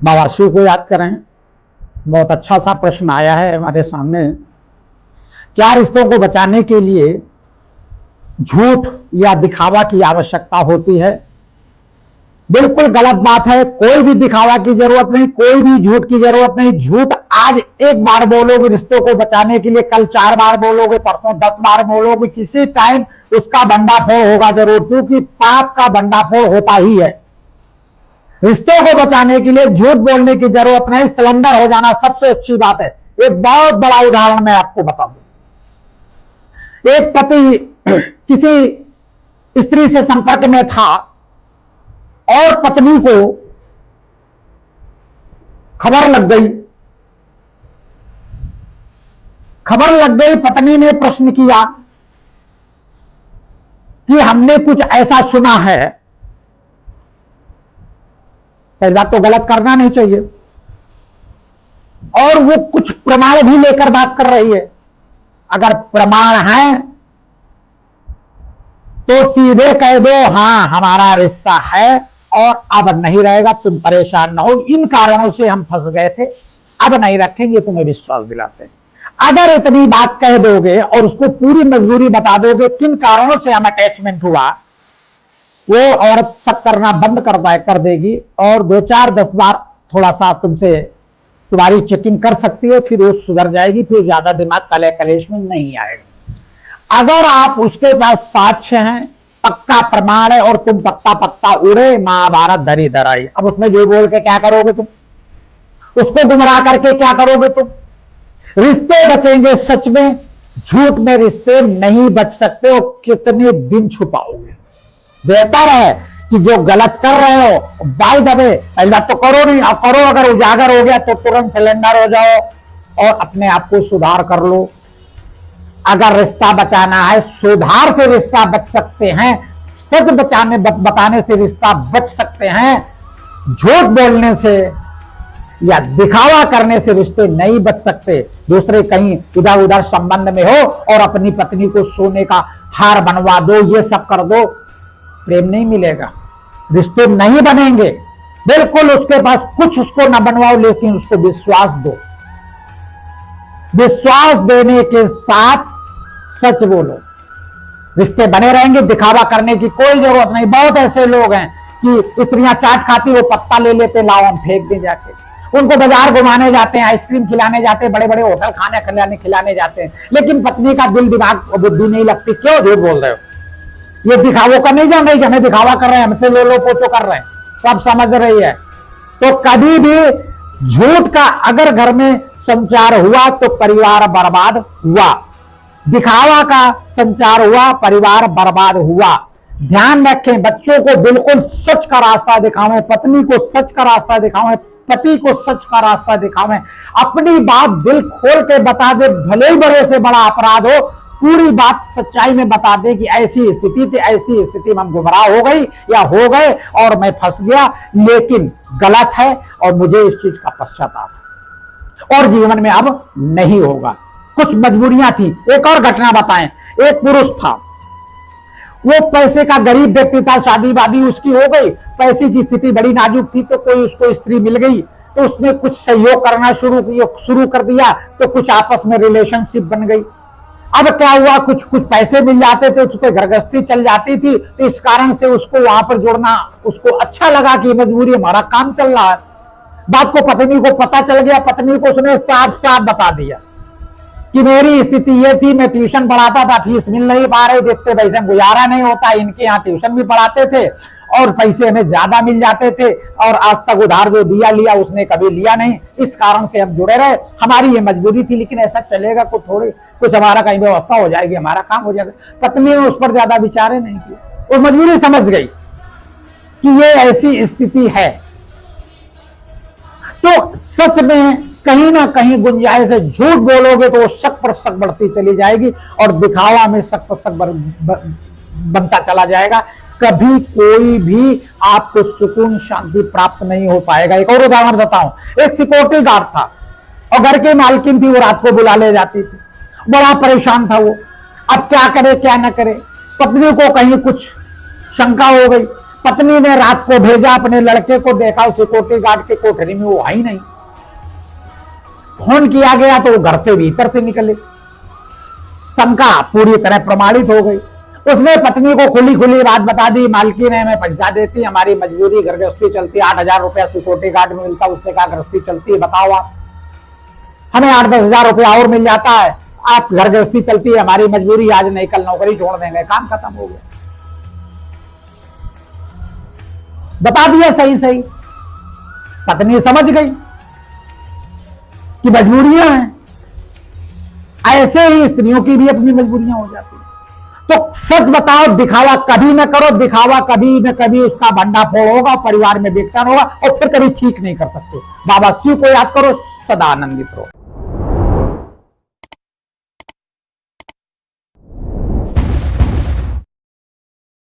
बाबा शिव को याद करें। बहुत अच्छा सा प्रश्न आया है हमारे सामने। क्या रिश्तों को बचाने के लिए झूठ या दिखावा की आवश्यकता होती है? बिल्कुल गलत बात है। कोई भी दिखावा की जरूरत नहीं, कोई भी झूठ की जरूरत नहीं। झूठ आज एक बार बोलोगे रिश्तों को बचाने के लिए, कल 4 बार बोलोगे, परसों 10 बार बोलोगे, किसी टाइम उसका भंडाफोड़ होगा जरूर, क्योंकि पाप का भंडाफोड़ होता ही है। रिश्तों को बचाने के लिए झूठ बोलने की जरूरत नहीं, सिलेंडर हो जाना सबसे अच्छी बात है। एक बहुत बड़ा उदाहरण मैं आपको बता दूं। एक पति किसी स्त्री से संपर्क में था और पत्नी को खबर लग गई। पत्नी ने प्रश्न किया कि हमने कुछ ऐसा सुना है। पहली बात तो गलत करना नहीं चाहिए, और वो कुछ प्रमाण भी लेकर बात कर रही है। अगर प्रमाण है तो सीधे कह दो हाँ हमारा रिश्ता है और अब नहीं रहेगा, तुम परेशान ना हो, इन कारणों से हम फंस गए थे, अब नहीं रखेंगे, तुम्हें विश्वास दिलाते हैं। अगर इतनी बात कह दोगे और उसको पूरी मजबूरी बता दोगे किन कारणों से हम अटैचमेंट हुआ, वो औरत शक करना बंद कर देगी और 2-4-10 बार थोड़ा सा तुमसे तुम्हारी चेकिंग कर सकती है, फिर वो सुधर जाएगी, फिर ज्यादा दिमाग कलेश में नहीं आएगा। अगर आप उसके पास साक्ष्य हैं, पक्का प्रमाण है और तुम पत्ता उड़े, महाभारत धरी धराई। अब उसमें जो बोल के क्या करोगे तुम? उसको गुमराह करके क्या करोगे तुम? रिश्ते बचेंगे सच में, झूठ में रिश्ते नहीं बच सकते। और कितने दिन छुपाओगे? बेहतर है कि जो गलत कर रहे हो बाय द वे पहली बात तो करो नहीं, और करो अगर उजागर हो गया तो तुरंत सिलेंडर हो जाओ और अपने आप को सुधार कर लो। अगर रिश्ता बचाना है, सुधार से रिश्ता बच सकते हैं, सच बताने से रिश्ता बच सकते हैं। झूठ बोलने से या दिखावा करने से रिश्ते नहीं बच सकते। दूसरे कहीं इधर उधर संबंध में हो और अपनी पत्नी को सोने का हार बनवा दो, ये सब कर दो, प्रेम नहीं मिलेगा, रिश्ते नहीं बनेंगे। बिल्कुल उसके पास कुछ उसको न बनवाओ, लेकिन उसको विश्वास दो। विश्वास देने के साथ सच बोलो, रिश्ते बने रहेंगे। दिखावा करने की कोई जरूरत नहीं। बहुत ऐसे लोग हैं कि स्त्रियां चाट खाती, वो पत्ता ले लेते, लाओ हम फेंक दें जाके। उनको बाजार घुमाने जाते हैं, आइसक्रीम खिलाने जाते हैं, बड़े बड़े होटल खाने खिलाने जाते हैं, लेकिन पत्नी का दिल दिमाग बुद्धि नहीं लगती। क्यों झूठ बोल रहे हो? ये दिखावों का नहीं जान रही कि हमें दिखावा कर रहे हैं, हमसे लो पोचो कर रहे हैं, सब समझ रही है। तो कभी भी झूठ का अगर घर में संचार हुआ तो परिवार बर्बाद हुआ। दिखावा का संचार हुआ, परिवार बर्बाद हुआ। ध्यान रखें, बच्चों को बिल्कुल सच का रास्ता दिखावें, पत्नी को सच का रास्ता दिखावें, पति को सच का रास्ता दिखावें। अपनी बात दिल खोल के बता दे, भले ही बड़े से बड़ा अपराध हो, पूरी बात सच्चाई में बता दे कि ऐसी स्थिति थी, ऐसी स्थिति में हम गुमराह हो गई या हो गए और मैं फंस गया, लेकिन गलत है और मुझे इस चीज का पश्चाताप है और जीवन में अब नहीं होगा। कुछ मजबूरियां थी। एक और घटना बताएं। एक पुरुष था, वो पैसे का गरीब व्यक्ति था, शादी वादी उसकी हो गई, पैसे की स्थिति बड़ी नाजुक थी, तो कोई उसको स्त्री मिल गई, तो उसने कुछ सहयोग करना शुरू कर दिया, तो कुछ आपस में रिलेशनशिप बन गई। अब क्या हुआ, कुछ पैसे मिल जाते थे, उसको घरगृहस्थी चल जाती थी, तो इस कारण से उसको वहां पर जोड़ना उसको अच्छा लगा कि मजबूरी, हमारा काम चल रहा है। बात को पत्नी को पता चल गया। पत्नी को उसने साफ साफ बता दिया कि मेरी स्थिति ये थी, मैं ट्यूशन पढ़ाता था, फीस मिल नहीं पा रही, देखते पैसे गुजारा नहीं होता, इनके यहाँ ट्यूशन भी पढ़ाते थे और पैसे हमें ज्यादा मिल जाते थे, और आज तक उधार जो दिया लिया उसने कभी लिया नहीं, इस कारण से हम जुड़े रहे। हमारी ये मजबूरी थी, लेकिन ऐसा चलेगा कुछ हमारा कहीं व्यवस्था हो जाएगी, हमारा काम हो जाएगा। पत्नी ने उस पर ज्यादा विचारे नहीं किए, वो मजबूरी समझ गई कि ये ऐसी स्थिति है। तो सच में कहीं ना कहीं गुंजाइश है। झूठ बोलोगे तो वो शक पर शक बढ़ती चली जाएगी और दिखावा में शक पर शक बनता चला जाएगा। कभी कोई भी आपको सुकून शांति प्राप्त नहीं हो पाएगा। एक और उदाहरण देता हूं। एक सिक्योरिटी गार्ड था और घर की मालकिन थी, वो रात को बुला ले जाती थी। बड़ा परेशान था वो, अब क्या करे क्या न करे। पत्नी को कहीं कुछ शंका हो गई, पत्नी ने रात को भेजा अपने लड़के को, देखा सिक्योरिटी गार्ड के कोठरी में वो है ही नहीं। फोन किया गया तो वो घर से भीतर से निकले। शंका पूरी तरह प्रमाणित हो गई। उसने पत्नी को खुली खुली बात बता दी, मालकिन है, मैं पैसा देती, हमारी मजबूरी, घर गृहस्थी चलती, 8,000 रुपया सिक्योरिटी गार्ड में मिलता, उससे कहा गृहस्थी चलती है, बताओ आप, हमें 8-10 हजार रुपया और मिल जाता है, आप घर गृहस्थी चलती है, हमारी मजबूरी, आज नहीं कल नौकरी छोड़ देंगे, काम खत्म हो गया। बता दिया सही सही। पत्नी समझ गई कि मजबूरियां हैं। ऐसे ही स्त्रियों की भी अपनी मजबूरियां हो जाती हैं। तो सच बताओ, दिखावा कभी न करो, दिखावा कभी न कभी उसका भंडाफोड़ होगा, परिवार में बेकतान होगा और फिर कभी ठीक नहीं कर सकते। बाबा शिव को याद करो, सदा आनंदित रहो।